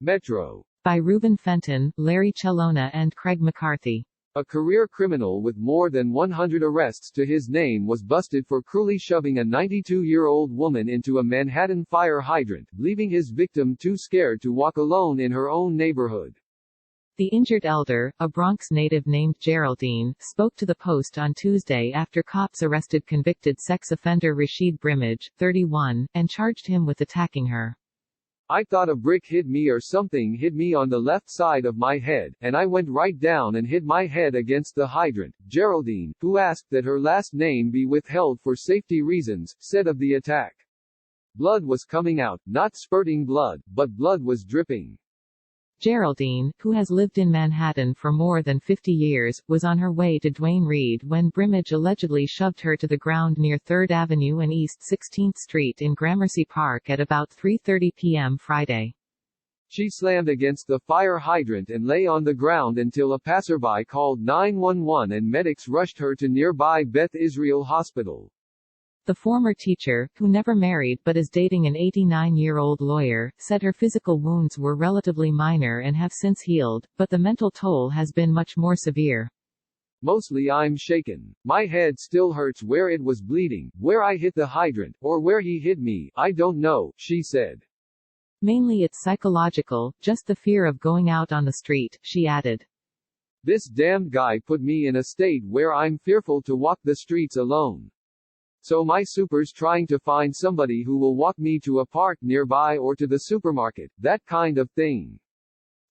Metro. By Reuben Fenton, Larry Chelona and Craig McCarthy. A career criminal with more than 100 arrests to his name was busted for cruelly shoving a 92-year-old woman into a Manhattan fire hydrant, leaving his victim too scared to walk alone in her own neighborhood. The injured elder, a Bronx native named Geraldine, spoke to the Post on Tuesday after cops arrested convicted sex offender Rashid Brimage, 31, and charged him with attacking her. I thought a brick hit me or something hit me on the left side of my head, and I went right down and hit my head against the hydrant, Geraldine, who asked that her last name be withheld for safety reasons, said of the attack. Blood was coming out, not spurting blood, but blood was dripping. Geraldine, who has lived in Manhattan for more than 50 years, was on her way to Duane Reade when Brimage allegedly shoved her to the ground near 3rd Avenue and East 16th Street in Gramercy Park at about 3:30 p.m. Friday. She slammed against the fire hydrant and lay on the ground until a passerby called 911 and medics rushed her to nearby Beth Israel Hospital. The former teacher, who never married but is dating an 89-year-old lawyer, said her physical wounds were relatively minor and have since healed, but the mental toll has been much more severe. Mostly I'm shaken. My head still hurts where it was bleeding, where I hit the hydrant, or where he hit me, I don't know, she said. Mainly it's psychological, just the fear of going out on the street, she added. This damned guy put me in a state where I'm fearful to walk the streets alone. So my super's trying to find somebody who will walk me to a park nearby or to the supermarket, that kind of thing.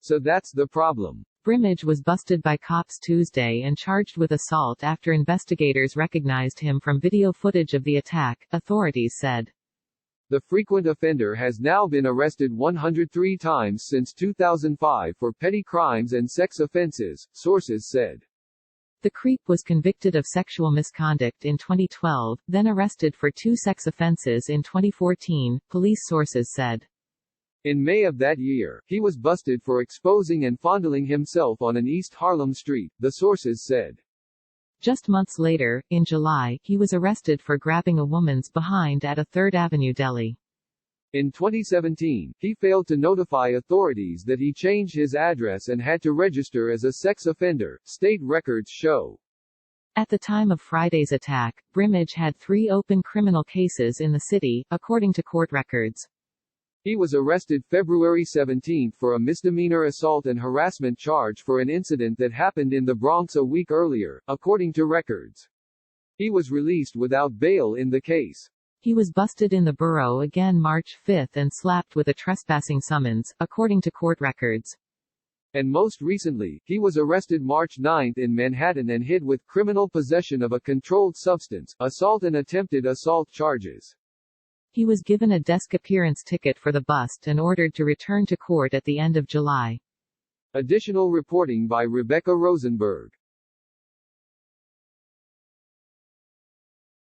So that's the problem. Brimage was busted by cops Tuesday and charged with assault after investigators recognized him from video footage of the attack, authorities said. The frequent offender has now been arrested 103 times since 2005 for petty crimes and sex offenses, sources said. The creep was convicted of sexual misconduct in 2012, then arrested for 2 sex offenses in 2014, police sources said. In May of that year, he was busted for exposing and fondling himself on an East Harlem street, the sources said. Just months later, in July, he was arrested for grabbing a woman's behind at a 3rd Avenue deli. In 2017, he failed to notify authorities that he changed his address and had to register as a sex offender, state records show. At the time of Friday's attack, Brimage had 3 open criminal cases in the city, according to court records. He was arrested February 17 for a misdemeanor assault and harassment charge for an incident that happened in the Bronx a week earlier, according to records. He was released without bail in the case. He was busted in the borough again March 5 and slapped with a trespassing summons, according to court records. And most recently, he was arrested March 9 in Manhattan and hit with criminal possession of a controlled substance, assault and attempted assault charges. He was given a desk appearance ticket for the bust and ordered to return to court at the end of July. Additional reporting by Rebecca Rosenberg.